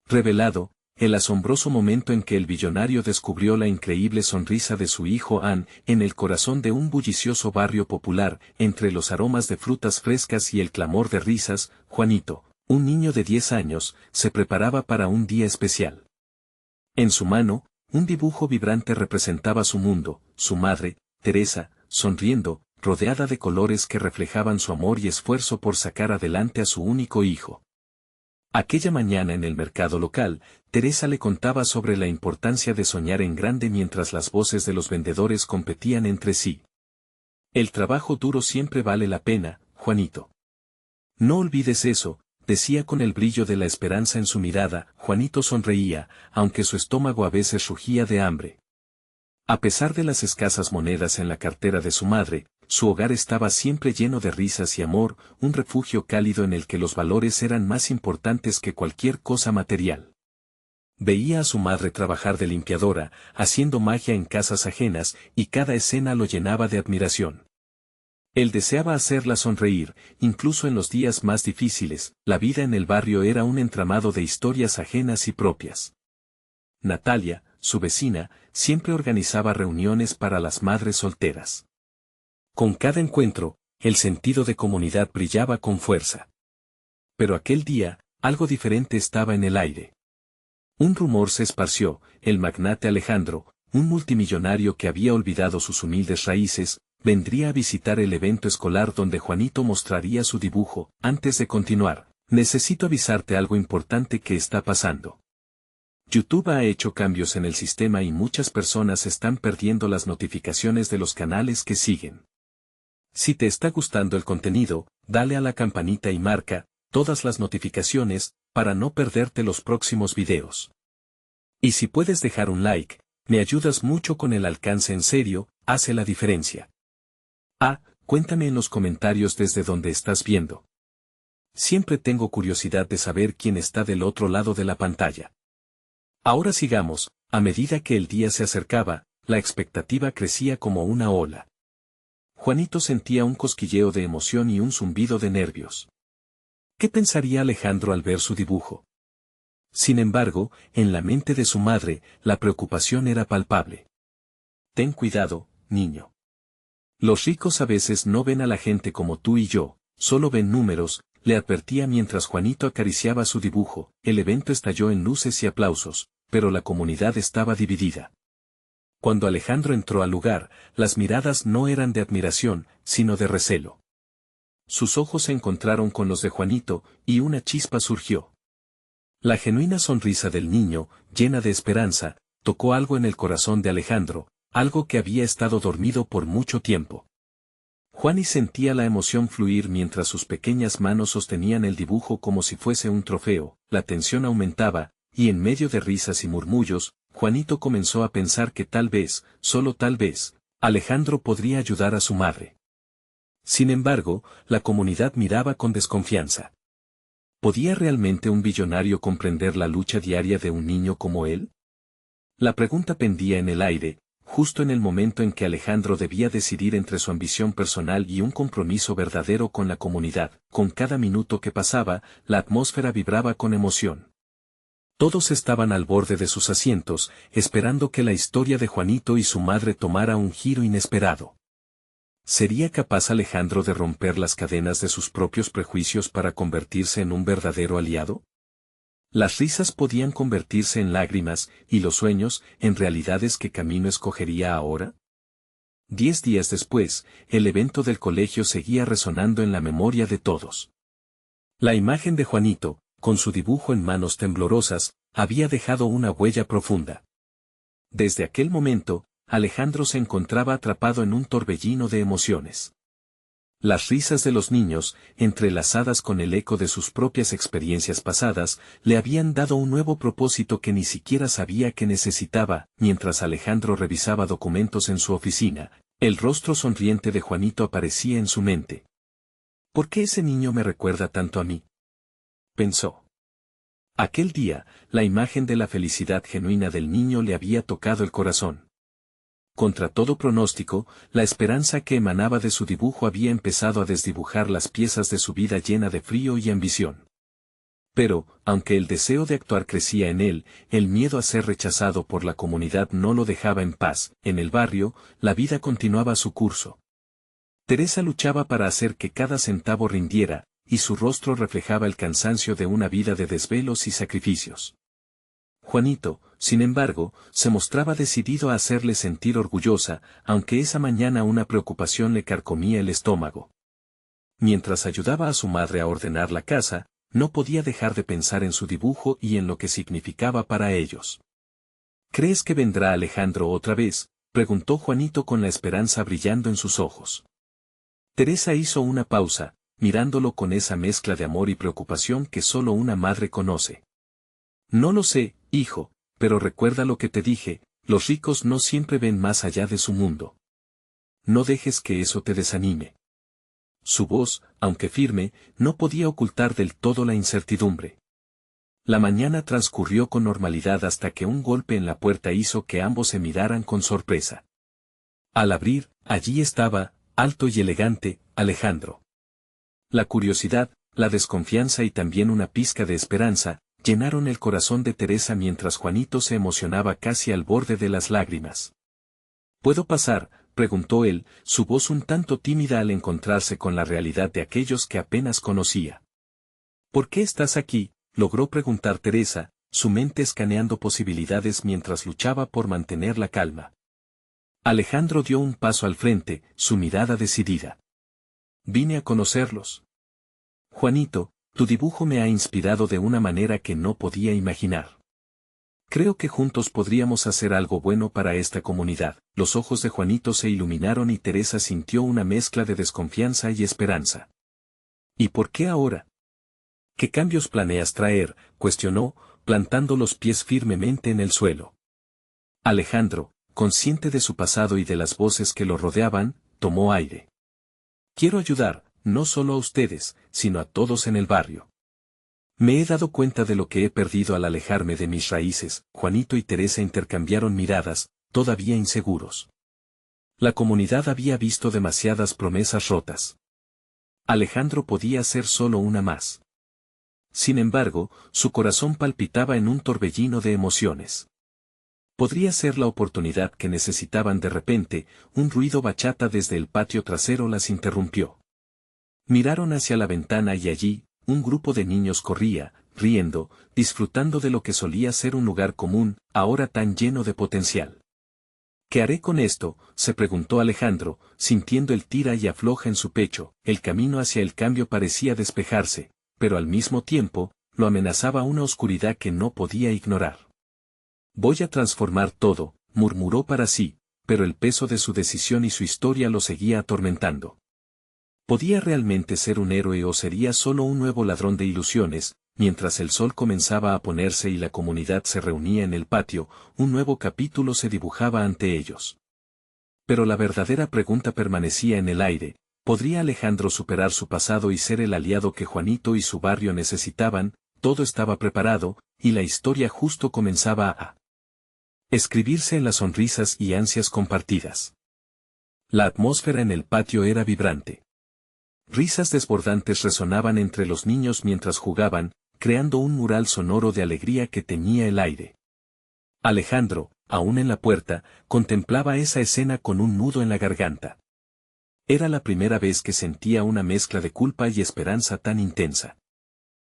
revelado, el asombroso momento en que el billonario descubrió la increíble sonrisa de su hijo Ann en el corazón de un bullicioso barrio popular, entre los aromas de frutas frescas y el clamor de risas. Juanito, un niño de 10 años, se preparaba para un día especial. En su mano, un dibujo vibrante representaba su mundo, su madre, Teresa, sonriendo, rodeada de colores que reflejaban su amor y esfuerzo por sacar adelante a su único hijo. Aquella mañana en el mercado local, Teresa le contaba sobre la importancia de soñar en grande mientras las voces de los vendedores competían entre sí. El trabajo duro siempre vale la pena, Juanito. No olvides eso, decía con el brillo de la esperanza en su mirada. Juanito sonreía, aunque su estómago a veces rugía de hambre. A pesar de las escasas monedas en la cartera de su madre, su hogar estaba siempre lleno de risas y amor, un refugio cálido en el que los valores eran más importantes que cualquier cosa material. Veía a su madre trabajar de limpiadora, haciendo magia en casas ajenas, y cada escena lo llenaba de admiración. Él deseaba hacerla sonreír, incluso en los días más difíciles. La vida en el barrio era un entramado de historias ajenas y propias. Natalia, su vecina, siempre organizaba reuniones para las madres solteras. Con cada encuentro, el sentido de comunidad brillaba con fuerza. Pero aquel día, algo diferente estaba en el aire. Un rumor se esparció: el magnate Alejandro, un multimillonario que había olvidado sus humildes raíces, vendría a visitar el evento escolar donde Juanito mostraría su dibujo. Antes de continuar, necesito avisarte algo importante que está pasando. YouTube ha hecho cambios en el sistema y muchas personas están perdiendo las notificaciones de los canales que siguen. Si te está gustando el contenido, dale a la campanita y marca todas las notificaciones para no perderte los próximos videos. Y si puedes dejar un like, me ayudas mucho con el alcance. En serio, hace la diferencia. Cuéntame en los comentarios desde donde estás viendo. Siempre tengo curiosidad de saber quién está del otro lado de la pantalla. Ahora sigamos. A medida que el día se acercaba, la expectativa crecía como una ola. Juanito sentía un cosquilleo de emoción y un zumbido de nervios. ¿Qué pensaría Alejandro al ver su dibujo? Sin embargo, en la mente de su madre, la preocupación era palpable. Ten cuidado, niño. Los ricos a veces no ven a la gente como tú y yo, solo ven números, le advertía mientras Juanito acariciaba su dibujo. El evento estalló en luces y aplausos, pero la comunidad estaba dividida. Cuando Alejandro entró al lugar, las miradas no eran de admiración, sino de recelo. Sus ojos se encontraron con los de Juanito, y una chispa surgió. La genuina sonrisa del niño, llena de esperanza, tocó algo en el corazón de Alejandro, algo que había estado dormido por mucho tiempo. Juani sentía la emoción fluir mientras sus pequeñas manos sostenían el dibujo como si fuese un trofeo. La tensión aumentaba, y en medio de risas y murmullos, Juanito comenzó a pensar que tal vez, solo tal vez, Alejandro podría ayudar a su madre. Sin embargo, la comunidad miraba con desconfianza. ¿Podía realmente un billonario comprender la lucha diaria de un niño como él? La pregunta pendía en el aire, justo en el momento en que Alejandro debía decidir entre su ambición personal y un compromiso verdadero con la comunidad. Con cada minuto que pasaba, la atmósfera vibraba con emoción. Todos estaban al borde de sus asientos, esperando que la historia de Juanito y su madre tomara un giro inesperado. ¿Sería capaz Alejandro de romper las cadenas de sus propios prejuicios para convertirse en un verdadero aliado? Las risas podían convertirse en lágrimas, y los sueños, en realidades. ¿Qué camino escogería ahora? 10 días después, el evento del colegio seguía resonando en la memoria de todos. La imagen de Juanito, con su dibujo en manos temblorosas, había dejado una huella profunda. Desde aquel momento, Alejandro se encontraba atrapado en un torbellino de emociones. Las risas de los niños, entrelazadas con el eco de sus propias experiencias pasadas, le habían dado un nuevo propósito que ni siquiera sabía que necesitaba. Mientras Alejandro revisaba documentos en su oficina, el rostro sonriente de Juanito aparecía en su mente. ¿Por qué ese niño me recuerda tanto a mí?, pensó. Aquel día, la imagen de la felicidad genuina del niño le había tocado el corazón. Contra todo pronóstico, la esperanza que emanaba de su dibujo había empezado a desdibujar las piezas de su vida llena de frío y ambición. Pero, aunque el deseo de actuar crecía en él, el miedo a ser rechazado por la comunidad no lo dejaba en paz. En el barrio, la vida continuaba su curso. Teresa luchaba para hacer que cada centavo rindiera, y su rostro reflejaba el cansancio de una vida de desvelos y sacrificios. Juanito, sin embargo, se mostraba decidido a hacerle sentir orgullosa, aunque esa mañana una preocupación le carcomía el estómago. Mientras ayudaba a su madre a ordenar la casa, no podía dejar de pensar en su dibujo y en lo que significaba para ellos. ¿Crees que vendrá Alejandro otra vez?, preguntó Juanito con la esperanza brillando en sus ojos. Teresa hizo una pausa, mirándolo con esa mezcla de amor y preocupación que solo una madre conoce. No lo sé, hijo, pero recuerda lo que te dije, los ricos no siempre ven más allá de su mundo. No dejes que eso te desanime. Su voz, aunque firme, no podía ocultar del todo la incertidumbre. La mañana transcurrió con normalidad hasta que un golpe en la puerta hizo que ambos se miraran con sorpresa. Al abrir, allí estaba, alto y elegante, Alejandro. La curiosidad, la desconfianza y también una pizca de esperanza, llenaron el corazón de Teresa mientras Juanito se emocionaba casi al borde de las lágrimas. ¿Puedo pasar?, preguntó él, su voz un tanto tímida al encontrarse con la realidad de aquellos que apenas conocía. ¿Por qué estás aquí?, logró preguntar Teresa, su mente escaneando posibilidades mientras luchaba por mantener la calma. Alejandro dio un paso al frente, su mirada decidida. Vine a conocerlos. Juanito, tu dibujo me ha inspirado de una manera que no podía imaginar. Creo que juntos podríamos hacer algo bueno para esta comunidad. Los ojos de Juanito se iluminaron y Teresa sintió una mezcla de desconfianza y esperanza. ¿Y por qué ahora? ¿Qué cambios planeas traer?, cuestionó, plantando los pies firmemente en el suelo. Alejandro, consciente de su pasado y de las voces que lo rodeaban, tomó aire. Quiero ayudar, no solo a ustedes, sino a todos en el barrio. Me he dado cuenta de lo que he perdido al alejarme de mis raíces. Juanito y Teresa intercambiaron miradas, todavía inseguros. La comunidad había visto demasiadas promesas rotas. Alejandro podía ser solo una más. Sin embargo, su corazón palpitaba en un torbellino de emociones. Podría ser la oportunidad que necesitaban. De repente, un ruido bachata desde el patio trasero las interrumpió. Miraron hacia la ventana y allí, un grupo de niños corría, riendo, disfrutando de lo que solía ser un lugar común, ahora tan lleno de potencial. ¿Qué haré con esto?, se preguntó Alejandro, sintiendo el tira y afloja en su pecho. El camino hacia el cambio parecía despejarse, pero al mismo tiempo, lo amenazaba una oscuridad que no podía ignorar. Voy a transformar todo, murmuró para sí, pero el peso de su decisión y su historia lo seguía atormentando. ¿Podía realmente ser un héroe o sería solo un nuevo ladrón de ilusiones? Mientras el sol comenzaba a ponerse y la comunidad se reunía en el patio, un nuevo capítulo se dibujaba ante ellos. Pero la verdadera pregunta permanecía en el aire: ¿podría Alejandro superar su pasado y ser el aliado que Juanito y su barrio necesitaban? Todo estaba preparado, y la historia justo comenzaba a escribirse en las sonrisas y ansias compartidas. La atmósfera en el patio era vibrante. Risas desbordantes resonaban entre los niños mientras jugaban, creando un mural sonoro de alegría que teñía el aire. Alejandro, aún en la puerta, contemplaba esa escena con un nudo en la garganta. Era la primera vez que sentía una mezcla de culpa y esperanza tan intensa.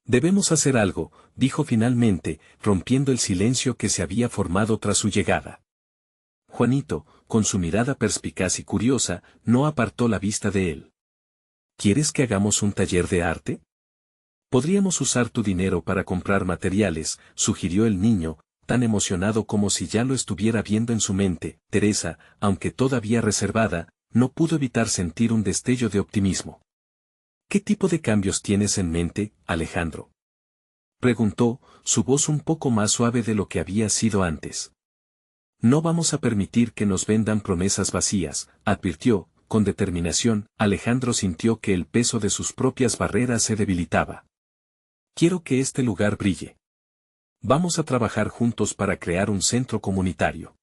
Debemos hacer algo, dijo finalmente, rompiendo el silencio que se había formado tras su llegada. Juanito, con su mirada perspicaz y curiosa, no apartó la vista de él. ¿Quieres que hagamos un taller de arte? Podríamos usar tu dinero para comprar materiales, sugirió el niño, tan emocionado como si ya lo estuviera viendo en su mente. Teresa, aunque todavía reservada, no pudo evitar sentir un destello de optimismo. ¿Qué tipo de cambios tienes en mente, Alejandro?, preguntó, su voz un poco más suave de lo que había sido antes. No vamos a permitir que nos vendan promesas vacías, advirtió, con determinación. Alejandro sintió que el peso de sus propias barreras se debilitaba. Quiero que este lugar brille. Vamos a trabajar juntos para crear un centro comunitario.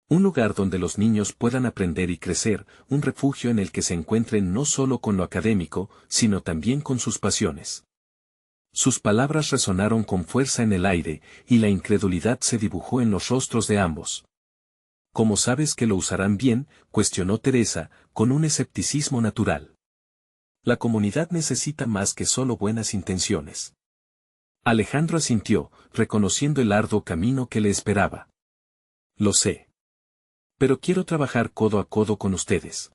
Un lugar donde los niños puedan aprender y crecer, un refugio en el que se encuentren no solo con lo académico, sino también con sus pasiones. Sus palabras resonaron con fuerza en el aire, y la incredulidad se dibujó en los rostros de ambos. ¿Cómo sabes que lo usarán bien?, cuestionó Teresa, con un escepticismo natural. La comunidad necesita más que solo buenas intenciones. Alejandro asintió, reconociendo el arduo camino que le esperaba. Lo sé. Pero quiero trabajar codo a codo con ustedes.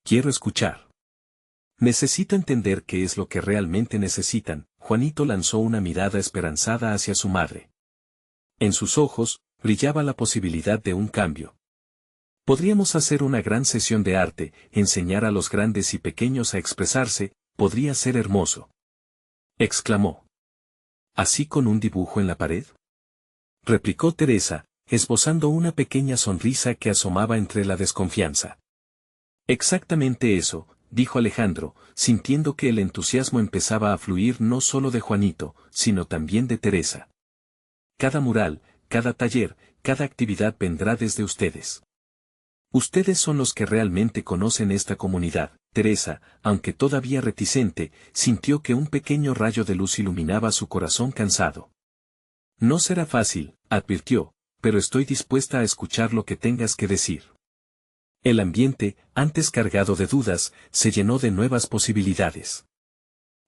Quiero escuchar. Necesito entender qué es lo que realmente necesitan. Juanito lanzó una mirada esperanzada hacia su madre. En sus ojos, brillaba la posibilidad de un cambio. Podríamos hacer una gran sesión de arte, enseñar a los grandes y pequeños a expresarse, podría ser hermoso. Exclamó. ¿Así con un dibujo en la pared? Replicó Teresa, esbozando una pequeña sonrisa que asomaba entre la desconfianza. Exactamente eso, dijo Alejandro, sintiendo que el entusiasmo empezaba a fluir no solo de Juanito, sino también de Teresa. Cada mural, cada taller, cada actividad vendrá desde ustedes. Ustedes son los que realmente conocen esta comunidad. Teresa, aunque todavía reticente, sintió que un pequeño rayo de luz iluminaba su corazón cansado. No será fácil, advirtió, pero estoy dispuesta a escuchar lo que tengas que decir. El ambiente, antes cargado de dudas, se llenó de nuevas posibilidades.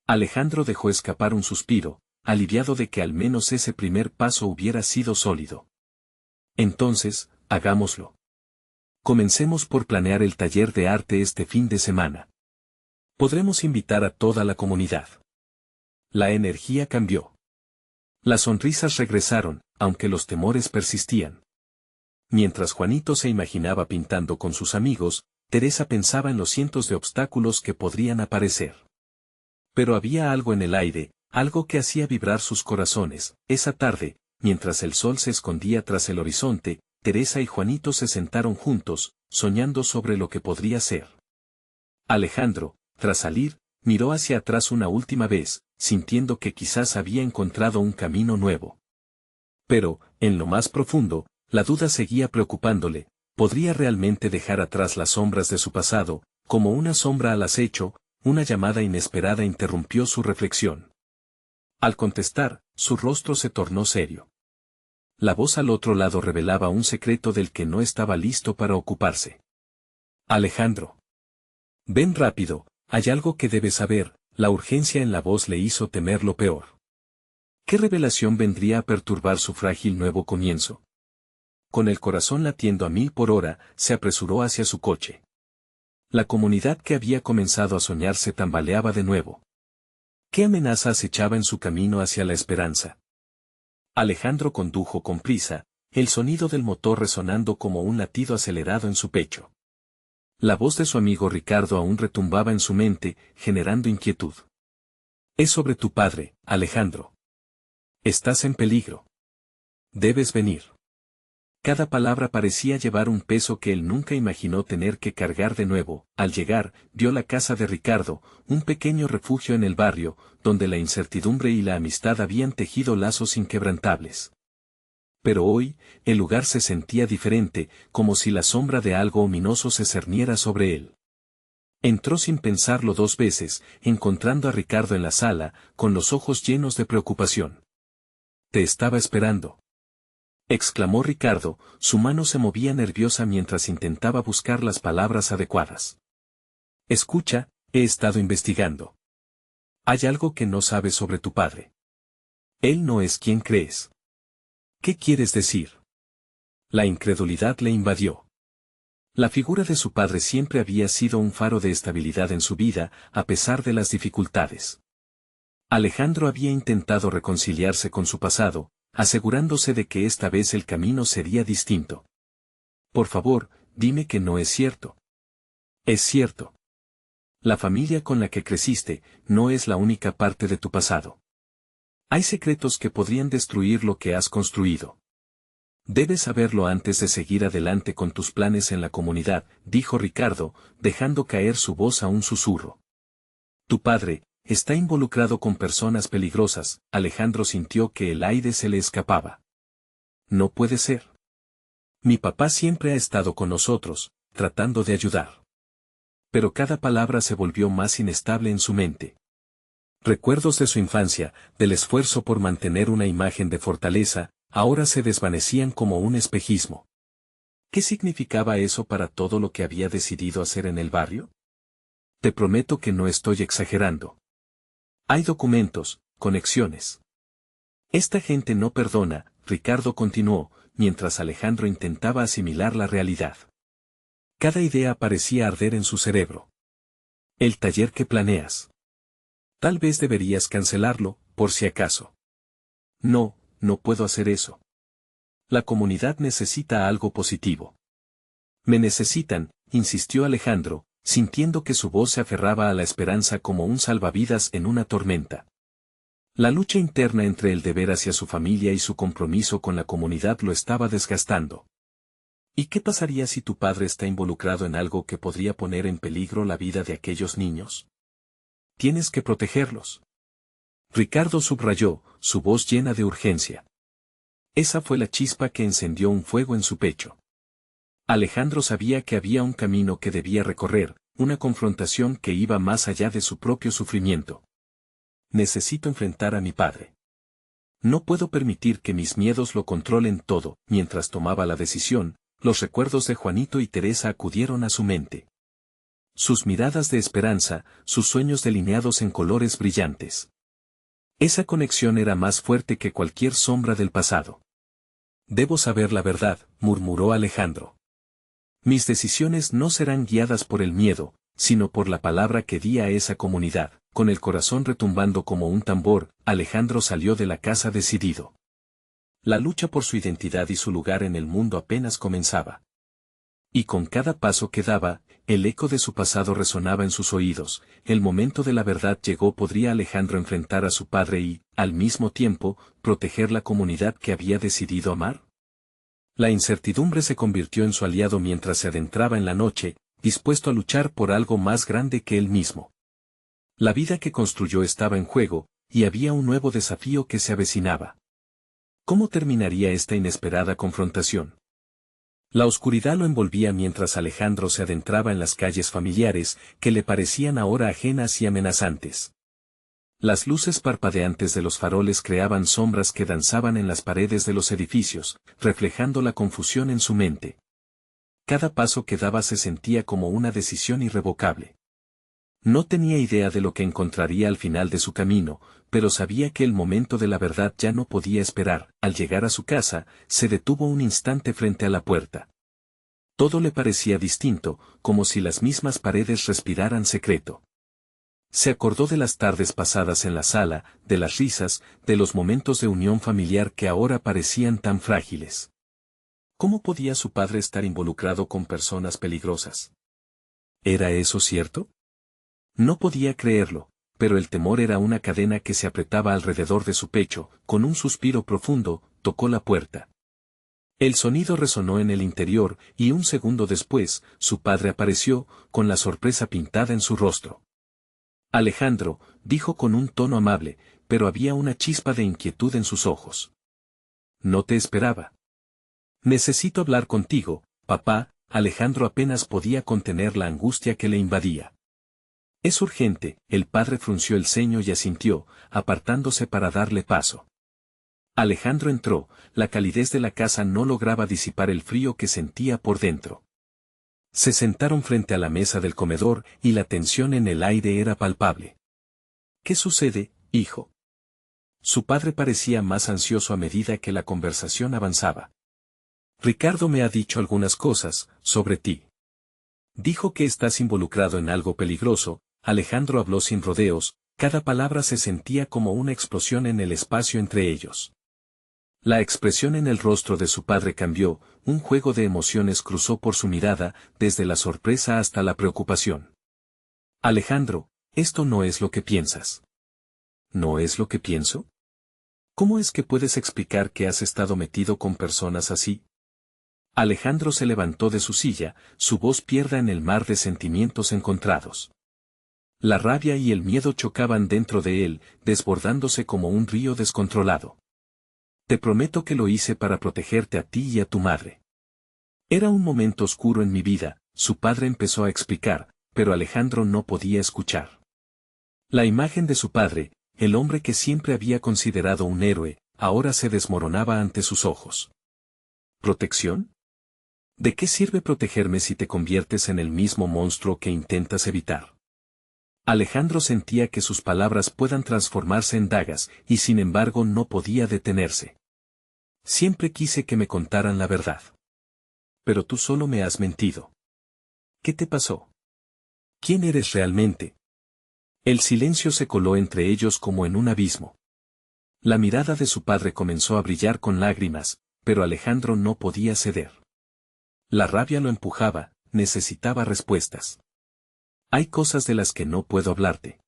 Alejandro dejó escapar un suspiro, aliviado de que al menos ese primer paso hubiera sido sólido. Entonces, hagámoslo. Comencemos por planear el taller de arte este fin de semana. Podremos invitar a toda la comunidad. La energía cambió. Las sonrisas regresaron, aunque los temores persistían. Mientras Juanito se imaginaba pintando con sus amigos, Teresa pensaba en los cientos de obstáculos que podrían aparecer. Pero había algo en el aire, algo que hacía vibrar sus corazones. Esa tarde, mientras el sol se escondía tras el horizonte, Teresa y Juanito se sentaron juntos, soñando sobre lo que podría ser. Alejandro, tras salir, miró hacia atrás una última vez, sintiendo que quizás había encontrado un camino nuevo. Pero, en lo más profundo, la duda seguía preocupándole. ¿Podría realmente dejar atrás las sombras de su pasado? Como una sombra al acecho, una llamada inesperada interrumpió su reflexión. Al contestar, su rostro se tornó serio. La voz al otro lado revelaba un secreto del que no estaba listo para ocuparse. Alejandro. Ven rápido, hay algo que debes saber. La urgencia en la voz le hizo temer lo peor. ¿Qué revelación vendría a perturbar su frágil nuevo comienzo? Con el corazón latiendo a 1000 por hora, se apresuró hacia su coche. La comunidad que había comenzado a soñar se tambaleaba de nuevo. ¿Qué amenaza acechaba en su camino hacia la esperanza? Alejandro condujo con prisa, el sonido del motor resonando como un latido acelerado en su pecho. La voz de su amigo Ricardo aún retumbaba en su mente, generando inquietud. Es sobre tu padre, Alejandro. Estás en peligro. Debes venir. Cada palabra parecía llevar un peso que él nunca imaginó tener que cargar de nuevo. Al llegar, vio la casa de Ricardo, un pequeño refugio en el barrio, donde la incertidumbre y la amistad habían tejido lazos inquebrantables. Pero hoy, el lugar se sentía diferente, como si la sombra de algo ominoso se cerniera sobre él. Entró sin pensarlo 2 veces, encontrando a Ricardo en la sala, con los ojos llenos de preocupación. Te estaba esperando. Exclamó Ricardo, su mano se movía nerviosa mientras intentaba buscar las palabras adecuadas. Escucha, he estado investigando. Hay algo que no sabes sobre tu padre. Él no es quien crees. ¿Qué quieres decir? La incredulidad le invadió. La figura de su padre siempre había sido un faro de estabilidad en su vida, a pesar de las dificultades. Alejandro había intentado reconciliarse con su pasado, asegurándose de que esta vez el camino sería distinto. Por favor, dime que no es cierto. Es cierto. La familia con la que creciste no es la única parte de tu pasado. Hay secretos que podrían destruir lo que has construido. Debes saberlo antes de seguir adelante con tus planes en la comunidad, dijo Ricardo, dejando caer su voz a un susurro. Tu padre está involucrado con personas peligrosas. Alejandro sintió que el aire se le escapaba. No puede ser. Mi papá siempre ha estado con nosotros, tratando de ayudar. Pero cada palabra se volvió más inestable en su mente. Recuerdos de su infancia, del esfuerzo por mantener una imagen de fortaleza, ahora se desvanecían como un espejismo. ¿Qué significaba eso para todo lo que había decidido hacer en el barrio? Te prometo que no estoy exagerando. Hay documentos, conexiones. Esta gente no perdona, Ricardo continuó, mientras Alejandro intentaba asimilar la realidad. Cada idea parecía arder en su cerebro. El taller que planeas. Tal vez deberías cancelarlo, por si acaso. No, no puedo hacer eso. La comunidad necesita algo positivo. Me necesitan, insistió Alejandro, sintiendo que su voz se aferraba a la esperanza como un salvavidas en una tormenta. La lucha interna entre el deber hacia su familia y su compromiso con la comunidad lo estaba desgastando. ¿Y qué pasaría si tu padre está involucrado en algo que podría poner en peligro la vida de aquellos niños? Tienes que protegerlos. Ricardo subrayó, su voz llena de urgencia. Esa fue la chispa que encendió un fuego en su pecho. Alejandro sabía que había un camino que debía recorrer, una confrontación que iba más allá de su propio sufrimiento. Necesito enfrentar a mi padre. No puedo permitir que mis miedos lo controlen todo. Mientras tomaba la decisión, los recuerdos de Juanito y Teresa acudieron a su mente. Sus miradas de esperanza, sus sueños delineados en colores brillantes. Esa conexión era más fuerte que cualquier sombra del pasado. Debo saber la verdad, murmuró Alejandro. Mis decisiones no serán guiadas por el miedo, sino por la palabra que di a esa comunidad. Con el corazón retumbando como un tambor, Alejandro salió de la casa decidido. La lucha por su identidad y su lugar en el mundo apenas comenzaba. Y con cada paso que daba, el eco de su pasado resonaba en sus oídos. El momento de la verdad llegó. ¿Podría Alejandro enfrentar a su padre y, al mismo tiempo, proteger la comunidad que había decidido amar? La incertidumbre se convirtió en su aliado mientras se adentraba en la noche, dispuesto a luchar por algo más grande que él mismo. La vida que construyó estaba en juego, y había un nuevo desafío que se avecinaba. ¿Cómo terminaría esta inesperada confrontación? La oscuridad lo envolvía mientras Alejandro se adentraba en las calles familiares, que le parecían ahora ajenas y amenazantes. Las luces parpadeantes de los faroles creaban sombras que danzaban en las paredes de los edificios, reflejando la confusión en su mente. Cada paso que daba se sentía como una decisión irrevocable. No tenía idea de lo que encontraría al final de su camino, pero sabía que el momento de la verdad ya no podía esperar. Al llegar a su casa, se detuvo un instante frente a la puerta. Todo le parecía distinto, como si las mismas paredes respiraran secreto. Se acordó de las tardes pasadas en la sala, de las risas, de los momentos de unión familiar que ahora parecían tan frágiles. ¿Cómo podía su padre estar involucrado con personas peligrosas? ¿Era eso cierto? No podía creerlo, pero el temor era una cadena que se apretaba alrededor de su pecho. Con un suspiro profundo, tocó la puerta. El sonido resonó en el interior, y un segundo después, su padre apareció, con la sorpresa pintada en su rostro. Alejandro, dijo con un tono amable, pero había una chispa de inquietud en sus ojos. No te esperaba. Necesito hablar contigo, papá. Alejandro apenas podía contener la angustia que le invadía. Es urgente. El padre frunció el ceño y asintió, apartándose para darle paso. Alejandro entró. La calidez de la casa no lograba disipar el frío que sentía por dentro. Se sentaron frente a la mesa del comedor, y la tensión en el aire era palpable. ¿Qué sucede, hijo? Su padre parecía más ansioso a medida que la conversación avanzaba. Ricardo me ha dicho algunas cosas, sobre ti. Dijo que estás involucrado en algo peligroso. Alejandro habló sin rodeos, cada palabra se sentía como una explosión en el espacio entre ellos. La expresión en el rostro de su padre cambió, un juego de emociones cruzó por su mirada, desde la sorpresa hasta la preocupación. Alejandro, esto no es lo que piensas. ¿No es lo que pienso? ¿Cómo es que puedes explicar que has estado metido con personas así? Alejandro se levantó de su silla, su voz pierda en el mar de sentimientos encontrados. La rabia y el miedo chocaban dentro de él, desbordándose como un río descontrolado. Te prometo que lo hice para protegerte a ti y a tu madre. Era un momento oscuro en mi vida, su padre empezó a explicar, pero Alejandro no podía escuchar. La imagen de su padre, el hombre que siempre había considerado un héroe, ahora se desmoronaba ante sus ojos. ¿Protección? ¿De qué sirve protegerme si te conviertes en el mismo monstruo que intentas evitar? Alejandro sentía que sus palabras puedan transformarse en dagas, y sin embargo no podía detenerse. Siempre quise que me contaran la verdad. Pero tú solo me has mentido. ¿Qué te pasó? ¿Quién eres realmente? El silencio se coló entre ellos como en un abismo. La mirada de su padre comenzó a brillar con lágrimas, pero Alejandro no podía ceder. La rabia lo empujaba, necesitaba respuestas. Hay cosas de las que no puedo hablarte.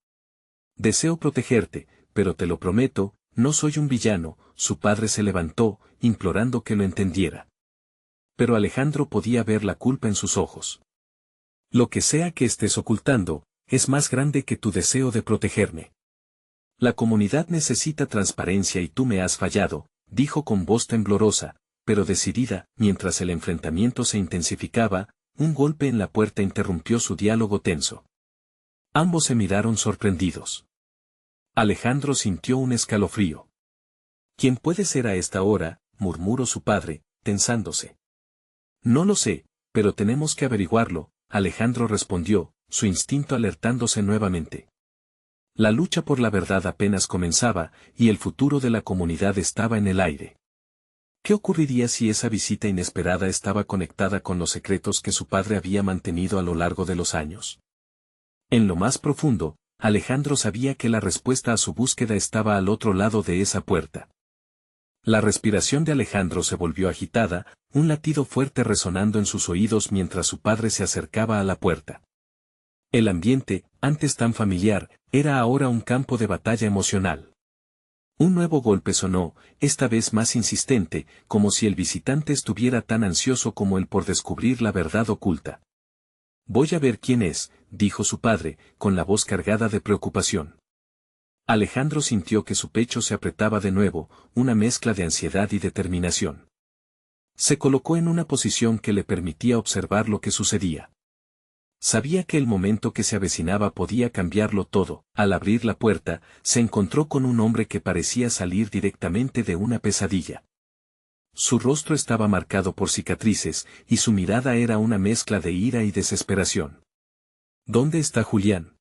Deseo protegerte, pero te lo prometo, no soy un villano. Su padre se levantó, implorando que lo entendiera. Pero Alejandro podía ver la culpa en sus ojos. Lo que sea que estés ocultando, es más grande que tu deseo de protegerme. La comunidad necesita transparencia y tú me has fallado, dijo con voz temblorosa, pero decidida. Mientras el enfrentamiento se intensificaba, un golpe en la puerta interrumpió su diálogo tenso. Ambos se miraron sorprendidos. Alejandro sintió un escalofrío. ¿Quién puede ser a esta hora?, murmuró su padre, tensándose. No lo sé, pero tenemos que averiguarlo, Alejandro respondió, su instinto alertándose nuevamente. La lucha por la verdad apenas comenzaba, y el futuro de la comunidad estaba en el aire. ¿Qué ocurriría si esa visita inesperada estaba conectada con los secretos que su padre había mantenido a lo largo de los años? En lo más profundo, Alejandro sabía que la respuesta a su búsqueda estaba al otro lado de esa puerta. La respiración de Alejandro se volvió agitada, un latido fuerte resonando en sus oídos mientras su padre se acercaba a la puerta. El ambiente, antes tan familiar, era ahora un campo de batalla emocional. Un nuevo golpe sonó, esta vez más insistente, como si el visitante estuviera tan ansioso como él por descubrir la verdad oculta. Voy a ver quién es, dijo su padre, con la voz cargada de preocupación. Alejandro sintió que su pecho se apretaba de nuevo, una mezcla de ansiedad y determinación. Se colocó en una posición que le permitía observar lo que sucedía. Sabía que el momento que se avecinaba podía cambiarlo todo. Al abrir la puerta, se encontró con un hombre que parecía salir directamente de una pesadilla. Su rostro estaba marcado por cicatrices, y su mirada era una mezcla de ira y desesperación. ¿Dónde está Julián?,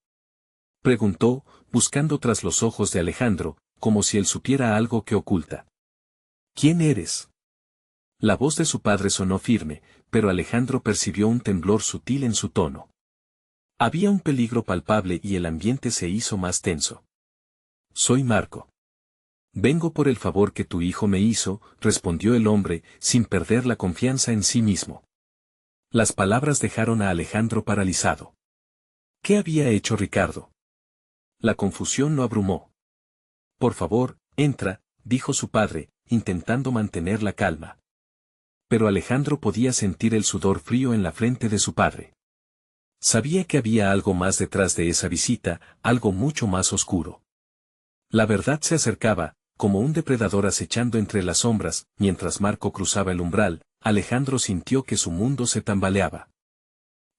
preguntó, buscando tras los ojos de Alejandro, como si él supiera algo que oculta. ¿Quién eres? La voz de su padre sonó firme, pero Alejandro percibió un temblor sutil en su tono. Había un peligro palpable y el ambiente se hizo más tenso. Soy Marco. Vengo por el favor que tu hijo me hizo, respondió el hombre, sin perder la confianza en sí mismo. Las palabras dejaron a Alejandro paralizado. ¿Qué había hecho Ricardo? La confusión lo abrumó. Por favor, entra, dijo su padre, intentando mantener la calma. Pero Alejandro podía sentir el sudor frío en la frente de su padre. Sabía que había algo más detrás de esa visita, algo mucho más oscuro. La verdad se acercaba, como un depredador acechando entre las sombras. Mientras Marco cruzaba el umbral, Alejandro sintió que su mundo se tambaleaba.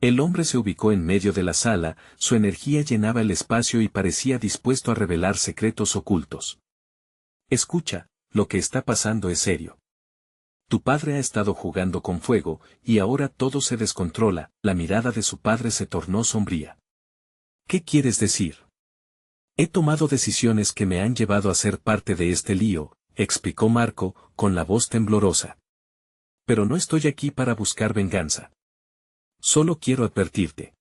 El hombre se ubicó en medio de la sala, su energía llenaba el espacio y parecía dispuesto a revelar secretos ocultos. Escucha, lo que está pasando es serio. Tu padre ha estado jugando con fuego, y ahora todo se descontrola. La mirada de su padre se tornó sombría. ¿Qué quieres decir? He tomado decisiones que me han llevado a ser parte de este lío, explicó Marco, con la voz temblorosa. Pero no estoy aquí para buscar venganza. Solo quiero advertirte.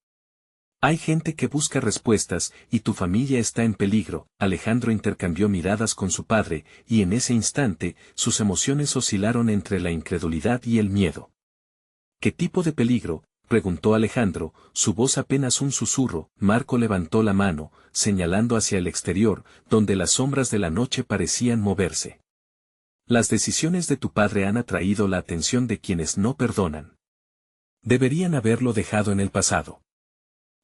Hay gente que busca respuestas, y tu familia está en peligro. Alejandro intercambió miradas con su padre, y en ese instante, sus emociones oscilaron entre la incredulidad y el miedo. ¿Qué tipo de peligro?, preguntó Alejandro, su voz apenas un susurro. Marco levantó la mano, señalando hacia el exterior, donde las sombras de la noche parecían moverse. Las decisiones de tu padre han atraído la atención de quienes no perdonan. Deberían haberlo dejado en el pasado.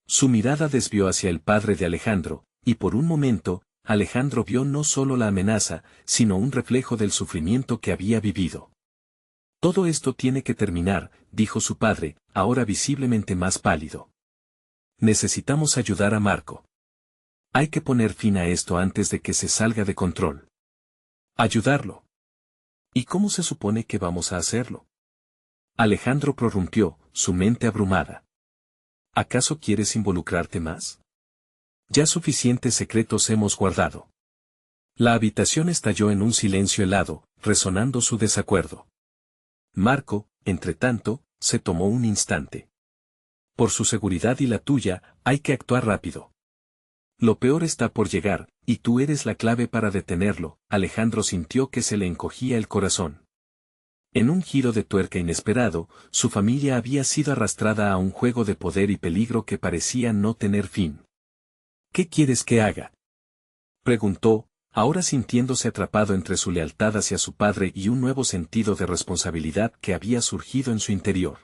Su mirada desvió hacia el padre de Alejandro, y por un momento, Alejandro vio no solo la amenaza, sino un reflejo del sufrimiento que había vivido. Todo esto tiene que terminar, dijo su padre, ahora visiblemente más pálido. Necesitamos ayudar a Marco. Hay que poner fin a esto antes de que se salga de control. Ayudarlo. ¿Y cómo se supone que vamos a hacerlo? Alejandro prorrumpió, su mente abrumada. ¿Acaso quieres involucrarte más? Ya suficientes secretos hemos guardado. La habitación estalló en un silencio helado, resonando su desacuerdo. Marco, entretanto, se tomó un instante. Por su seguridad y la tuya, hay que actuar rápido. Lo peor está por llegar, y tú eres la clave para detenerlo. Alejandro sintió que se le encogía el corazón. En un giro de tuerca inesperado, su familia había sido arrastrada a un juego de poder y peligro que parecía no tener fin. ¿Qué quieres que haga?, preguntó, ahora sintiéndose atrapado entre su lealtad hacia su padre y un nuevo sentido de responsabilidad que había surgido en su interior.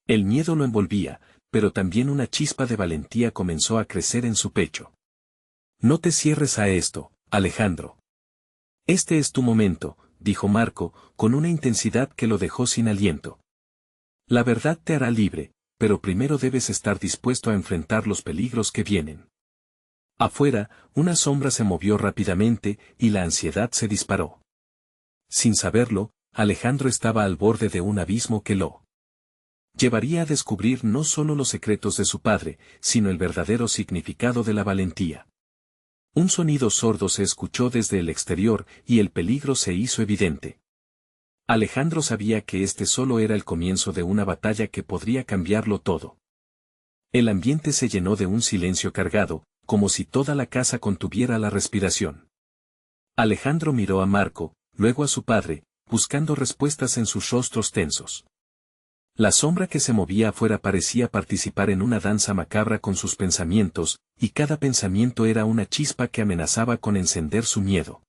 El miedo lo envolvía, pero también una chispa de valentía comenzó a crecer en su pecho. No te cierres a esto, Alejandro. Este es tu momento, dijo Marco, con una intensidad que lo dejó sin aliento. La verdad te hará libre, pero primero debes estar dispuesto a enfrentar los peligros que vienen. Afuera, una sombra se movió rápidamente y la ansiedad se disparó. Sin saberlo, Alejandro estaba al borde de un abismo que lo llevaría a descubrir no solo los secretos de su padre, sino el verdadero significado de la valentía. Un sonido sordo se escuchó desde el exterior y el peligro se hizo evidente. Alejandro sabía que este solo era el comienzo de una batalla que podría cambiarlo todo. El ambiente se llenó de un silencio cargado, como si toda la casa contuviera la respiración. Alejandro miró a Marco, luego a su padre, buscando respuestas en sus rostros tensos. La sombra que se movía afuera parecía participar en una danza macabra con sus pensamientos, y cada pensamiento era una chispa que amenazaba con encender su miedo.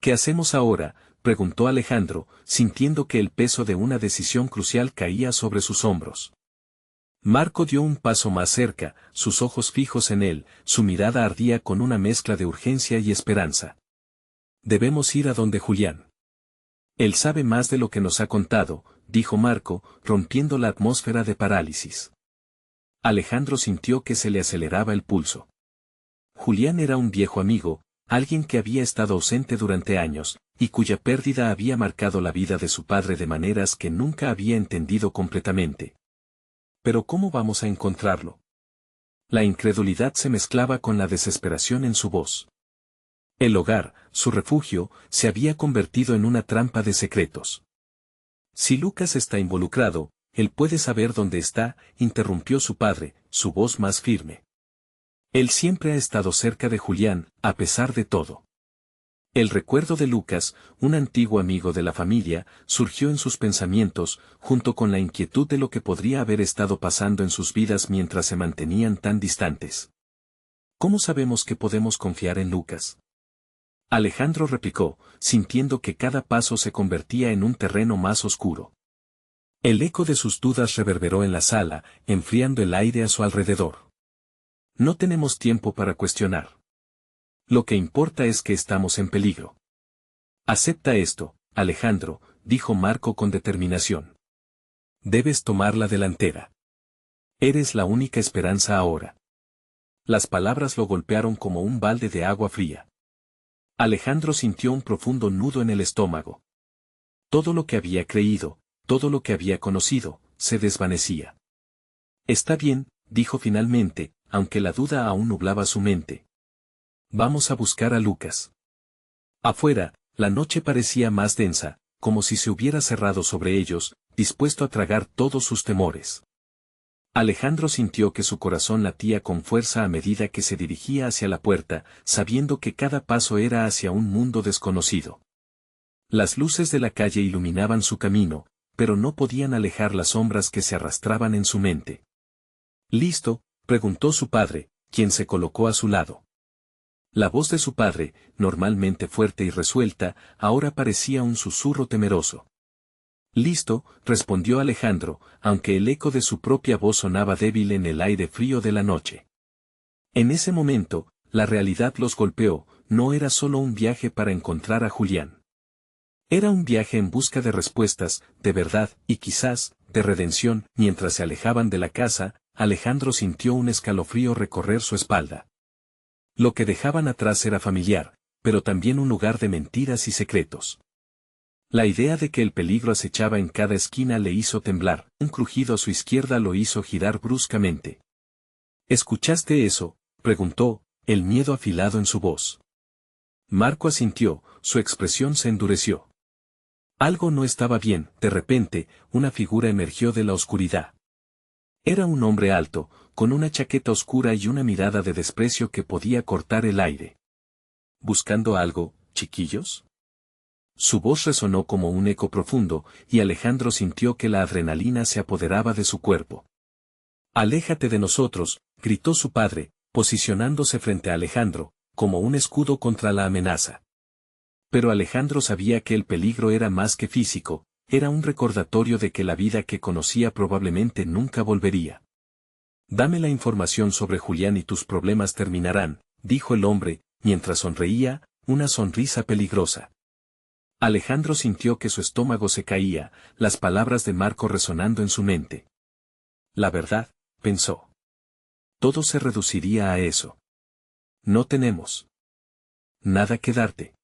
¿Qué hacemos ahora?, preguntó Alejandro, sintiendo que el peso de una decisión crucial caía sobre sus hombros. Marco dio un paso más cerca, sus ojos fijos en él, su mirada ardía con una mezcla de urgencia y esperanza. Debemos ir a donde Julián. Él sabe más de lo que nos ha contado, dijo Marco, rompiendo la atmósfera de parálisis. Alejandro sintió que se le aceleraba el pulso. Julián era un viejo amigo, alguien que había estado ausente durante años, y cuya pérdida había marcado la vida de su padre de maneras que nunca había entendido completamente. ¿Pero cómo vamos a encontrarlo? La incredulidad se mezclaba con la desesperación en su voz. El hogar, su refugio, se había convertido en una trampa de secretos. Si Lucas está involucrado, él puede saber dónde está, interrumpió su padre, su voz más firme. Él siempre ha estado cerca de Julián, a pesar de todo. El recuerdo de Lucas, un antiguo amigo de la familia, surgió en sus pensamientos, junto con la inquietud de lo que podría haber estado pasando en sus vidas mientras se mantenían tan distantes. ¿Cómo sabemos que podemos confiar en Lucas?, Alejandro replicó, sintiendo que cada paso se convertía en un terreno más oscuro. El eco de sus dudas reverberó en la sala, enfriando el aire a su alrededor. No tenemos tiempo para cuestionar. Lo que importa es que estamos en peligro. Acepta esto, Alejandro, dijo Marco con determinación. Debes tomar la delantera. Eres la única esperanza ahora. Las palabras lo golpearon como un balde de agua fría. Alejandro sintió un profundo nudo en el estómago. Todo lo que había creído, todo lo que había conocido, se desvanecía. Está bien, dijo finalmente, aunque la duda aún nublaba su mente. Vamos a buscar a Lucas. Afuera, la noche parecía más densa, como si se hubiera cerrado sobre ellos, dispuesto a tragar todos sus temores. Alejandro sintió que su corazón latía con fuerza a medida que se dirigía hacia la puerta, sabiendo que cada paso era hacia un mundo desconocido. Las luces de la calle iluminaban su camino, pero no podían alejar las sombras que se arrastraban en su mente. ¿Listo?, preguntó su padre, quien se colocó a su lado. La voz de su padre, normalmente fuerte y resuelta, ahora parecía un susurro temeroso. Listo, respondió Alejandro, aunque el eco de su propia voz sonaba débil en el aire frío de la noche. En ese momento, la realidad los golpeó, no era solo un viaje para encontrar a Julián. Era un viaje en busca de respuestas, de verdad, y quizás, de redención. Mientras se alejaban de la casa, Alejandro sintió un escalofrío recorrer su espalda. Lo que dejaban atrás era familiar, pero también un lugar de mentiras y secretos. La idea de que el peligro acechaba en cada esquina le hizo temblar, un crujido a su izquierda lo hizo girar bruscamente. ¿Escuchaste eso?, preguntó, el miedo afilado en su voz. Marco asintió, su expresión se endureció. Algo no estaba bien, de repente, una figura emergió de la oscuridad. Era un hombre alto, con una chaqueta oscura y una mirada de desprecio que podía cortar el aire. ¿Buscando algo, chiquillos? Su voz resonó como un eco profundo, y Alejandro sintió que la adrenalina se apoderaba de su cuerpo. «Aléjate de nosotros», gritó su padre, posicionándose frente a Alejandro, como un escudo contra la amenaza. Pero Alejandro sabía que el peligro era más que físico, era un recordatorio de que la vida que conocía probablemente nunca volvería. «Dame la información sobre Julián y tus problemas terminarán», dijo el hombre, mientras sonreía, una sonrisa peligrosa. Alejandro sintió que su estómago se caía, las palabras de Marco resonando en su mente. La verdad, pensó. Todo se reduciría a eso. No tenemos nada que darte.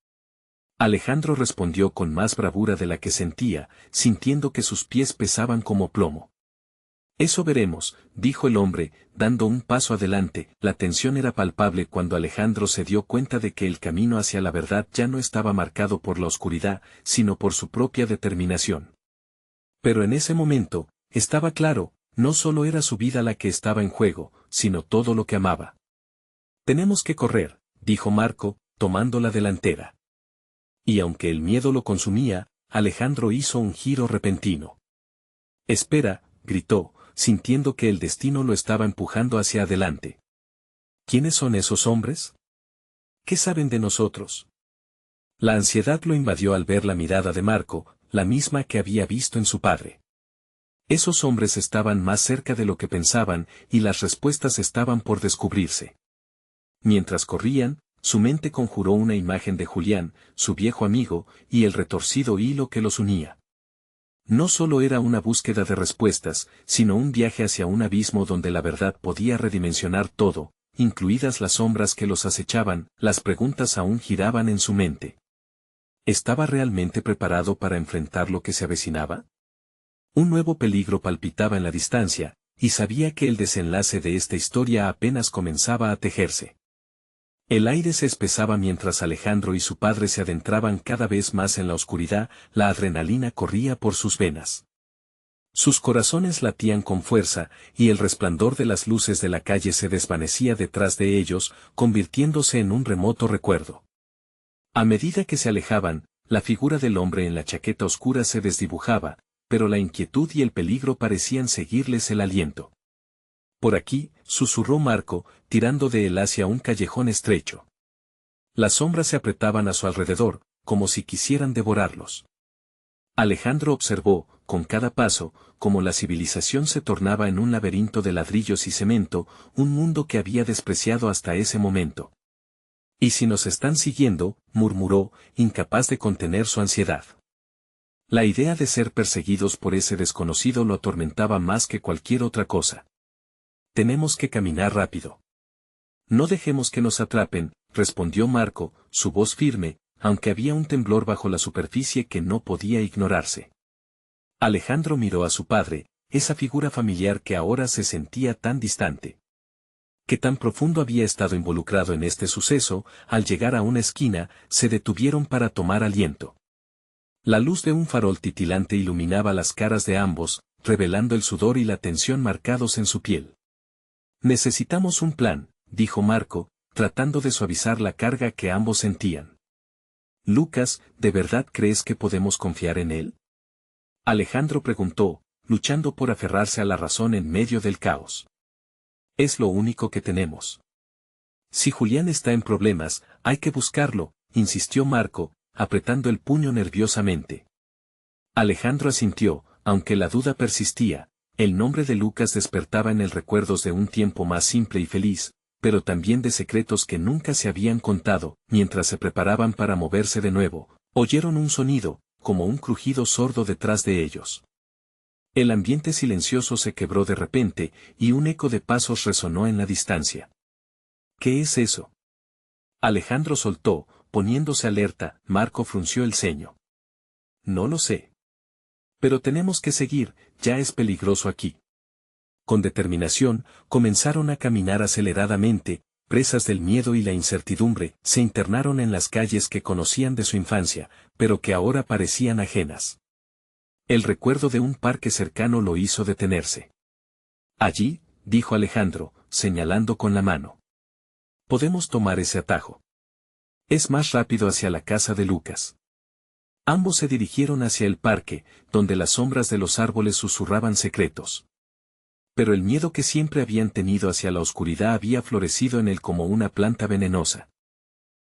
Alejandro respondió con más bravura de la que sentía, sintiendo que sus pies pesaban como plomo. Eso veremos, dijo el hombre, dando un paso adelante. La tensión era palpable cuando Alejandro se dio cuenta de que el camino hacia la verdad ya no estaba marcado por la oscuridad, sino por su propia determinación. Pero en ese momento, estaba claro, no solo era su vida la que estaba en juego, sino todo lo que amaba. «Tenemos que correr», dijo Marco, tomando la delantera. Y aunque el miedo lo consumía, Alejandro hizo un giro repentino. «Espera», gritó, sintiendo que el destino lo estaba empujando hacia adelante. «¿Quiénes son esos hombres? ¿Qué saben de nosotros?» La ansiedad lo invadió al ver la mirada de Marco, la misma que había visto en su padre. Esos hombres estaban más cerca de lo que pensaban, y las respuestas estaban por descubrirse. Mientras corrían, su mente conjuró una imagen de Julián, su viejo amigo, y el retorcido hilo que los unía. No solo era una búsqueda de respuestas, sino un viaje hacia un abismo donde la verdad podía redimensionar todo, incluidas las sombras que los acechaban. Las preguntas aún giraban en su mente. ¿Estaba realmente preparado para enfrentar lo que se avecinaba? Un nuevo peligro palpitaba en la distancia, y sabía que el desenlace de esta historia apenas comenzaba a tejerse. El aire se espesaba mientras Alejandro y su padre se adentraban cada vez más en la oscuridad, la adrenalina corría por sus venas. Sus corazones latían con fuerza, y el resplandor de las luces de la calle se desvanecía detrás de ellos, convirtiéndose en un remoto recuerdo. A medida que se alejaban, la figura del hombre en la chaqueta oscura se desdibujaba, pero la inquietud y el peligro parecían seguirles el aliento. «Por aquí», susurró Marco, tirando de él hacia un callejón estrecho. Las sombras se apretaban a su alrededor, como si quisieran devorarlos. Alejandro observó, con cada paso, cómo la civilización se tornaba en un laberinto de ladrillos y cemento, un mundo que había despreciado hasta ese momento. «¿Y si nos están siguiendo?», murmuró, incapaz de contener su ansiedad. La idea de ser perseguidos por ese desconocido lo atormentaba más que cualquier otra cosa. «Tenemos que caminar rápido». «No dejemos que nos atrapen», respondió Marco, su voz firme, aunque había un temblor bajo la superficie que no podía ignorarse. Alejandro miró a su padre, esa figura familiar que ahora se sentía tan distante. ¿Qué tan profundo había estado involucrado en este suceso? Al llegar a una esquina, se detuvieron para tomar aliento. La luz de un farol titilante iluminaba las caras de ambos, revelando el sudor y la tensión marcados en su piel. «Necesitamos un plan», dijo Marco, tratando de suavizar la carga que ambos sentían. «Lucas, ¿de verdad crees que podemos confiar en él?», Alejandro preguntó, luchando por aferrarse a la razón en medio del caos. «Es lo único que tenemos». «Si Julián está en problemas, hay que buscarlo», insistió Marco, apretando el puño nerviosamente. Alejandro asintió, aunque la duda persistía. El nombre de Lucas despertaba en él recuerdos de un tiempo más simple y feliz, pero también de secretos que nunca se habían contado. Mientras se preparaban para moverse de nuevo, oyeron un sonido, como un crujido sordo detrás de ellos. El ambiente silencioso se quebró de repente, y un eco de pasos resonó en la distancia. «¿Qué es eso?», Alejandro soltó, poniéndose alerta. Marco frunció el ceño. No lo sé. Pero tenemos que seguir, ya es peligroso aquí. Con determinación, comenzaron a caminar aceleradamente, presas del miedo y la incertidumbre, se internaron en las calles que conocían de su infancia, pero que ahora parecían ajenas. El recuerdo de un parque cercano lo hizo detenerse. Allí, dijo Alejandro, señalando con la mano. Podemos tomar ese atajo. Es más rápido hacia la casa de Lucas. Ambos se dirigieron hacia el parque, donde las sombras de los árboles susurraban secretos. Pero el miedo que siempre habían tenido hacia la oscuridad había florecido en él como una planta venenosa.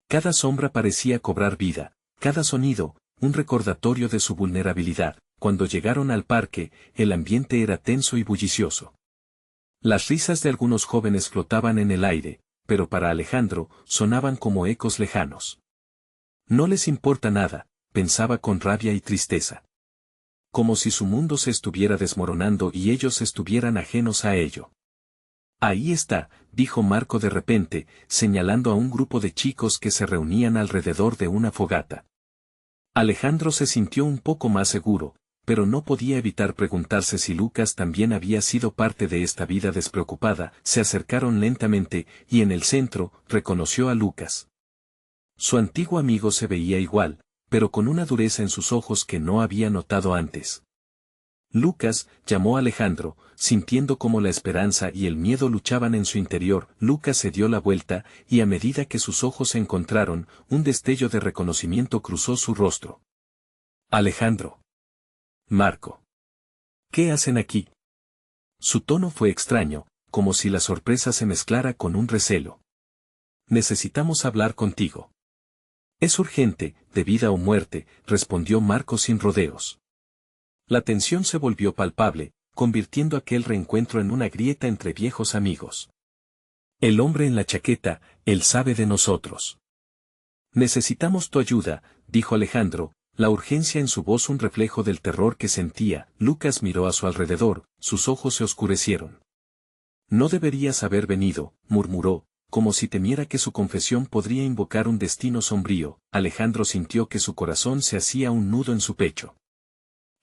Cada sombra parecía cobrar vida, cada sonido, un recordatorio de su vulnerabilidad. Cuando llegaron al parque, el ambiente era tenso y bullicioso. Las risas de algunos jóvenes flotaban en el aire, pero para Alejandro, sonaban como ecos lejanos. No les importa nada, pensaba con rabia y tristeza. Como si su mundo se estuviera desmoronando y ellos estuvieran ajenos a ello. Ahí está, dijo Marco de repente, señalando a un grupo de chicos que se reunían alrededor de una fogata. Alejandro se sintió un poco más seguro, pero no podía evitar preguntarse si Lucas también había sido parte de esta vida despreocupada. Se acercaron lentamente, y en el centro, reconoció a Lucas. Su antiguo amigo se veía igual, pero con una dureza en sus ojos que no había notado antes. Lucas, llamó Alejandro, sintiendo como la esperanza y el miedo luchaban en su interior. Lucas se dio la vuelta, y a medida que sus ojos se encontraron, un destello de reconocimiento cruzó su rostro. Alejandro. Marco. ¿Qué hacen aquí? Su tono fue extraño, como si la sorpresa se mezclara con un recelo. Necesitamos hablar contigo. Es urgente, de vida o muerte, respondió Marco sin rodeos. La tensión se volvió palpable, convirtiendo aquel reencuentro en una grieta entre viejos amigos. El hombre en la chaqueta, él sabe de nosotros. Necesitamos tu ayuda, dijo Alejandro, la urgencia en su voz un reflejo del terror que sentía. Lucas miró a su alrededor, sus ojos se oscurecieron. No deberías haber venido, murmuró, como si temiera que su confesión podría invocar un destino sombrío. Alejandro sintió que su corazón se hacía un nudo en su pecho.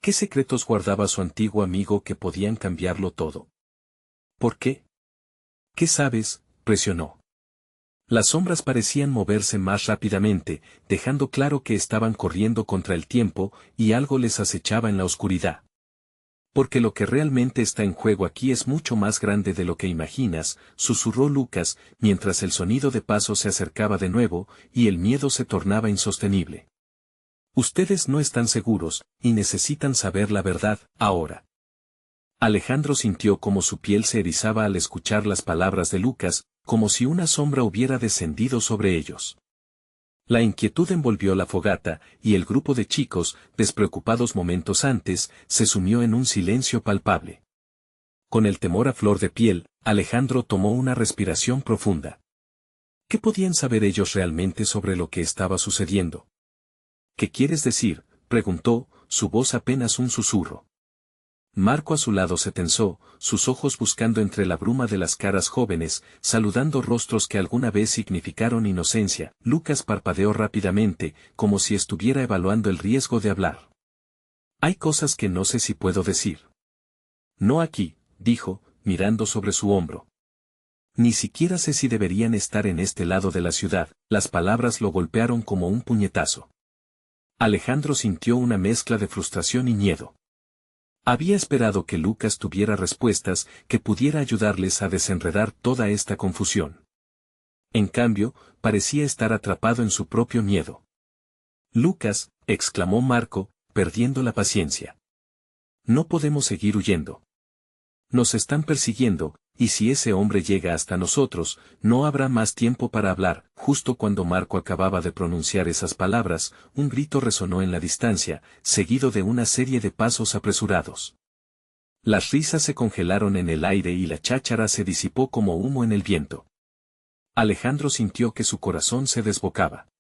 ¿Qué secretos guardaba su antiguo amigo que podían cambiarlo todo? ¿Por qué? ¿Qué sabes? Presionó. Las sombras parecían moverse más rápidamente, dejando claro que estaban corriendo contra el tiempo, y algo les acechaba en la oscuridad. Porque lo que realmente está en juego aquí es mucho más grande de lo que imaginas, susurró Lucas, mientras el sonido de pasos se acercaba de nuevo, y el miedo se tornaba insostenible. Ustedes no están seguros, y necesitan saber la verdad, ahora. Alejandro sintió como su piel se erizaba al escuchar las palabras de Lucas, como si una sombra hubiera descendido sobre ellos. La inquietud envolvió la fogata, y el grupo de chicos, despreocupados momentos antes, se sumió en un silencio palpable. Con el temor a flor de piel, Alejandro tomó una respiración profunda. ¿Qué podían saber ellos realmente sobre lo que estaba sucediendo? ¿Qué quieres decir?, preguntó, su voz apenas un susurro. Marco a su lado se tensó, sus ojos buscando entre la bruma de las caras jóvenes, saludando rostros que alguna vez significaron inocencia. Lucas parpadeó rápidamente, como si estuviera evaluando el riesgo de hablar. Hay cosas que no sé si puedo decir. No aquí, dijo, mirando sobre su hombro. Ni siquiera sé si deberían estar en este lado de la ciudad. Las palabras lo golpearon como un puñetazo. Alejandro sintió una mezcla de frustración y miedo. Había esperado que Lucas tuviera respuestas que pudiera ayudarles a desenredar toda esta confusión. En cambio, parecía estar atrapado en su propio miedo. Lucas, exclamó Marco, perdiendo la paciencia. No podemos seguir huyendo. Nos están persiguiendo, y si ese hombre llega hasta nosotros, no habrá más tiempo para hablar. Justo cuando Marco acababa de pronunciar esas palabras, un grito resonó en la distancia, seguido de una serie de pasos apresurados. Las risas se congelaron en el aire y la cháchara se disipó como humo en el viento. Alejandro sintió que su corazón se desbocaba.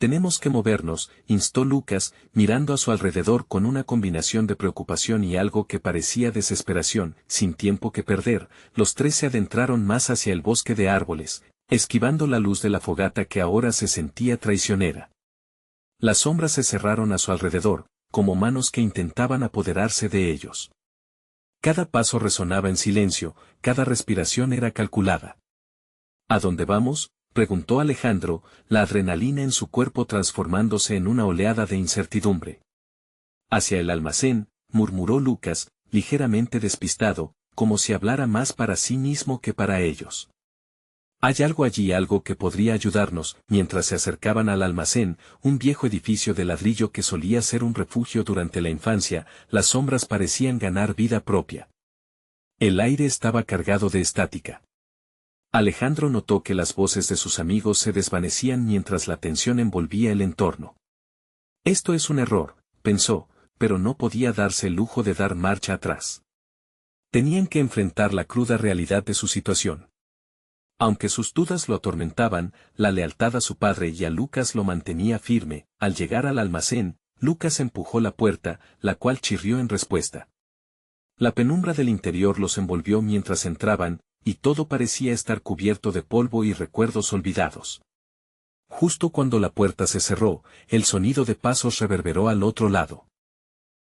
Tenemos que movernos, instó Lucas, mirando a su alrededor con una combinación de preocupación y algo que parecía desesperación. Sin tiempo que perder, los tres se adentraron más hacia el bosque de árboles. esquivando la luz de la fogata que ahora se sentía traicionera. Las sombras se cerraron a su alrededor, como manos que intentaban apoderarse de ellos. Cada paso resonaba en silencio, cada respiración era calculada. ¿A dónde vamos?, preguntó Alejandro, la adrenalina en su cuerpo transformándose en una oleada de incertidumbre. Hacia el almacén, murmuró Lucas, ligeramente despistado, como si hablara más para sí mismo que para ellos. Hay algo allí, algo que podría ayudarnos. Mientras se acercaban al almacén, un viejo edificio de ladrillo que solía ser un refugio durante la infancia, las sombras parecían ganar vida propia. El aire estaba cargado de estática. Alejandro notó que las voces de sus amigos se desvanecían mientras la tensión envolvía el entorno. Esto es un error, pensó, pero no podía darse el lujo de dar marcha atrás. Tenían que enfrentar la cruda realidad de su situación. Aunque sus dudas lo atormentaban, la lealtad a su padre y a Lucas lo mantenía firme. Al llegar al almacén, Lucas empujó la puerta, la cual chirrió en respuesta. La penumbra del interior los envolvió mientras entraban, y todo parecía estar cubierto de polvo y recuerdos olvidados. Justo cuando la puerta se cerró, el sonido de pasos reverberó al otro lado.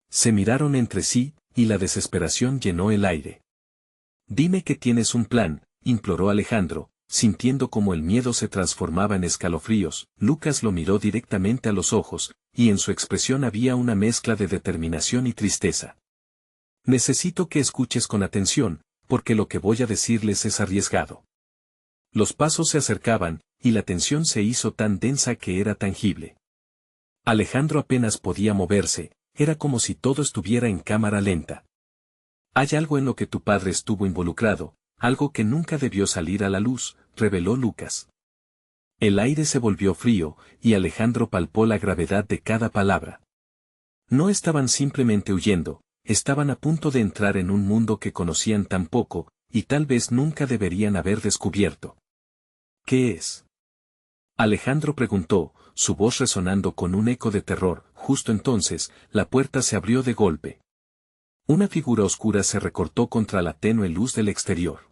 Se miraron entre sí, y la desesperación llenó el aire. «Dime que tienes un plan», imploró Alejandro, sintiendo como el miedo se transformaba en escalofríos. Lucas lo miró directamente a los ojos, y en su expresión había una mezcla de determinación y tristeza. «Necesito que escuches con atención, porque lo que voy a decirles es arriesgado». Los pasos se acercaban, y la tensión se hizo tan densa que era tangible. Alejandro apenas podía moverse, era como si todo estuviera en cámara lenta. «Hay algo en lo que tu padre estuvo involucrado, algo que nunca debió salir a la luz», reveló Lucas. El aire se volvió frío, y Alejandro palpó la gravedad de cada palabra. No estaban simplemente huyendo, estaban a punto de entrar en un mundo que conocían tan poco, y tal vez nunca deberían haber descubierto. «¿Qué es?», Alejandro preguntó, su voz resonando con un eco de terror. Justo entonces, la puerta se abrió de golpe. Una figura oscura se recortó contra la tenue luz del exterior.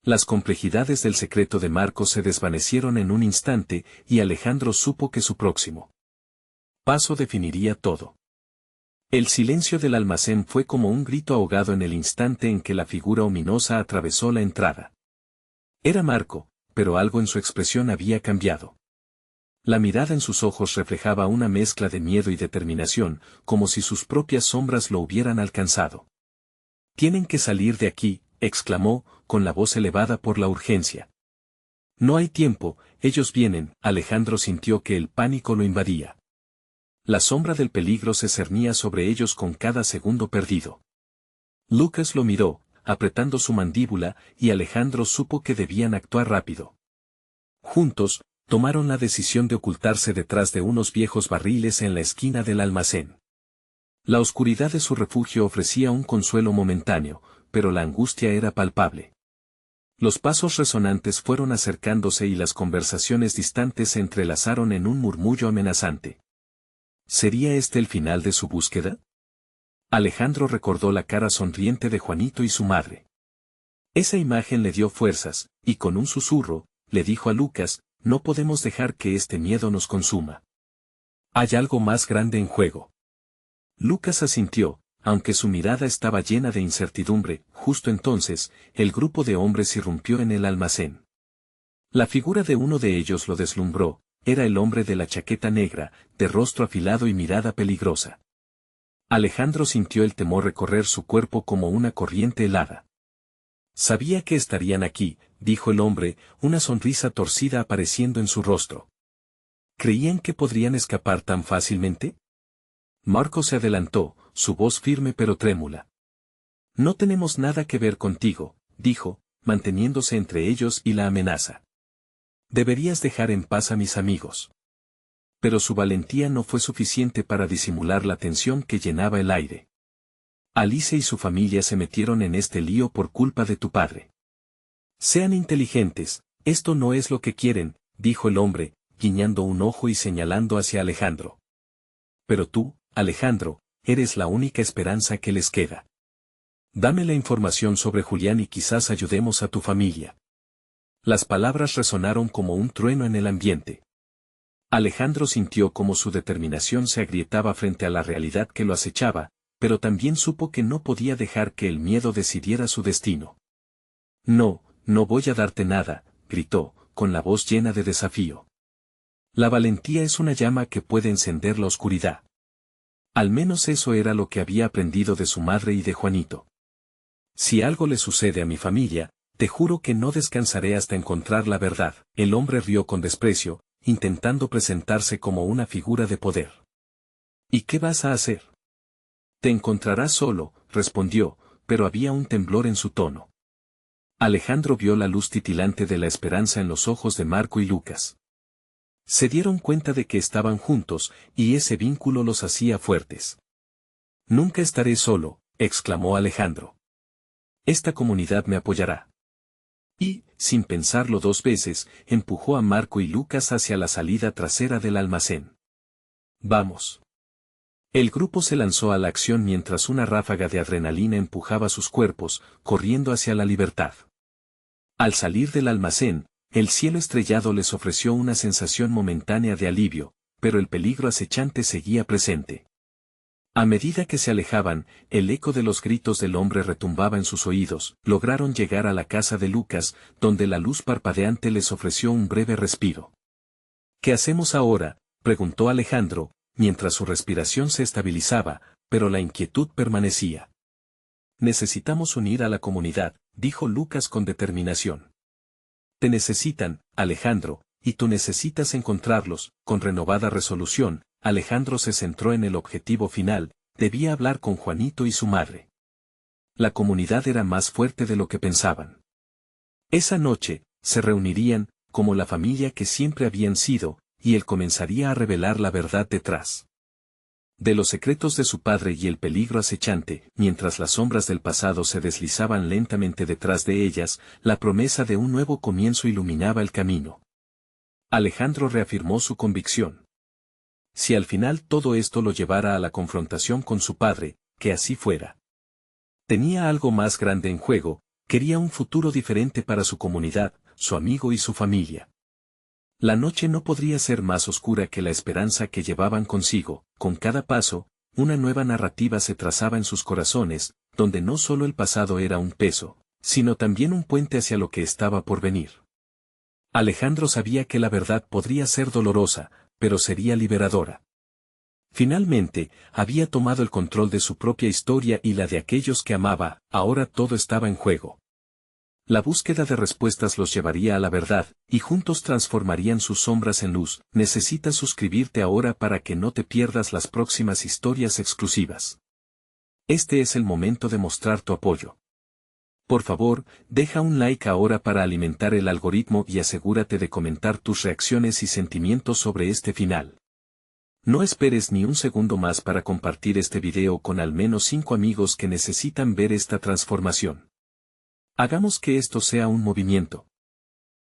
Las complejidades del secreto de Marcos se desvanecieron en un instante, y Alejandro supo que su próximo paso definiría todo. El silencio del almacén fue como un grito ahogado en el instante en que la figura ominosa atravesó la entrada. Era Marco, pero algo en su expresión había cambiado. La mirada en sus ojos reflejaba una mezcla de miedo y determinación, como si sus propias sombras lo hubieran alcanzado. «Tienen que salir de aquí», exclamó, con la voz elevada por la urgencia. «No hay tiempo, ellos vienen». Alejandro sintió que el pánico lo invadía. La sombra del peligro se cernía sobre ellos con cada segundo perdido. Lucas lo miró, apretando su mandíbula, y Alejandro supo que debían actuar rápido. Juntos, tomaron la decisión de ocultarse detrás de unos viejos barriles en la esquina del almacén. La oscuridad de su refugio ofrecía un consuelo momentáneo, pero la angustia era palpable. Los pasos resonantes fueron acercándose y las conversaciones distantes se entrelazaron en un murmullo amenazante. ¿Sería este el final de su búsqueda? Alejandro recordó la cara sonriente de Juanito y su madre. Esa imagen le dio fuerzas, y con un susurro, le dijo a Lucas: «No podemos dejar que este miedo nos consuma. Hay algo más grande en juego». Lucas asintió, aunque su mirada estaba llena de incertidumbre. Justo entonces, el grupo de hombres irrumpió en el almacén. La figura de uno de ellos lo deslumbró, era el hombre de la chaqueta negra, de rostro afilado y mirada peligrosa. Alejandro sintió el temor recorrer su cuerpo como una corriente helada. «Sabía que estarían aquí», dijo el hombre, una sonrisa torcida apareciendo en su rostro. «¿Creían que podrían escapar tan fácilmente?». Marco se adelantó, su voz firme pero trémula. «No tenemos nada que ver contigo», dijo, manteniéndose entre ellos y la amenaza. «Deberías dejar en paz a mis amigos». Pero su valentía no fue suficiente para disimular la tensión que llenaba el aire. «Alice y su familia se metieron en este lío por culpa de tu padre. Sean inteligentes, esto no es lo que quieren», dijo el hombre, guiñando un ojo y señalando hacia Alejandro. «Pero tú, Alejandro, eres la única esperanza que les queda. Dame la información sobre Julián y quizás ayudemos a tu familia». Las palabras resonaron como un trueno en el ambiente. Alejandro sintió como su determinación se agrietaba frente a la realidad que lo acechaba, pero también supo que no podía dejar que el miedo decidiera su destino. No, no voy a darte nada, gritó, con la voz llena de desafío. La valentía es una llama que puede encender la oscuridad. Al menos eso era lo que había aprendido de su madre y de Juanito. Si algo le sucede a mi familia, te juro que no descansaré hasta encontrar la verdad. El hombre rió con desprecio, intentando presentarse como una figura de poder. ¿Y qué vas a hacer? Te encontrarás solo, respondió, pero había un temblor en su tono. Alejandro vio la luz titilante de la esperanza en los ojos de Marco y Lucas. Se dieron cuenta de que estaban juntos, y ese vínculo los hacía fuertes. Nunca estaré solo, exclamó Alejandro. Esta comunidad me apoyará. Y, sin pensarlo dos veces, empujó a Marco y Lucas hacia la salida trasera del almacén. ¡Vamos! El grupo se lanzó a la acción mientras una ráfaga de adrenalina empujaba sus cuerpos, corriendo hacia la libertad. Al salir del almacén, el cielo estrellado les ofreció una sensación momentánea de alivio, pero el peligro acechante seguía presente. A medida que se alejaban, el eco de los gritos del hombre retumbaba en sus oídos. Lograron llegar a la casa de Lucas, donde la luz parpadeante les ofreció un breve respiro. ¿Qué hacemos ahora?, preguntó Alejandro, mientras su respiración se estabilizaba, pero la inquietud permanecía. Necesitamos unir a la comunidad, dijo Lucas con determinación. Te necesitan, Alejandro, y tú necesitas encontrarlos. Con renovada resolución, Alejandro se centró en el objetivo final: debía hablar con Juanito y su madre. La comunidad era más fuerte de lo que pensaban. Esa noche, se reunirían, como la familia que siempre habían sido, y él comenzaría a revelar la verdad detrás de los secretos de su padre y el peligro acechante. Mientras las sombras del pasado se deslizaban lentamente detrás de ellas, la promesa de un nuevo comienzo iluminaba el camino. Alejandro reafirmó su convicción. Si al final todo esto lo llevara a la confrontación con su padre, que así fuera. Tenía algo más grande en juego, quería un futuro diferente para su comunidad, su amigo y su familia. La noche no podría ser más oscura que la esperanza que llevaban consigo. Con cada paso, una nueva narrativa se trazaba en sus corazones, donde no solo el pasado era un peso, sino también un puente hacia lo que estaba por venir. Alejandro sabía que la verdad podría ser dolorosa, pero sería liberadora. Finalmente, había tomado el control de su propia historia y la de aquellos que amaba. Ahora todo estaba en juego. La búsqueda de respuestas los llevaría a la verdad, y juntos transformarían sus sombras en luz. Necesitas suscribirte ahora para que no te pierdas las próximas historias exclusivas. Este es el momento de mostrar tu apoyo. Por favor, deja un like ahora para alimentar el algoritmo y asegúrate de comentar tus reacciones y sentimientos sobre este final. No esperes ni un segundo más para compartir este video con al menos 5 amigos que necesitan ver esta transformación. Hagamos que esto sea un movimiento.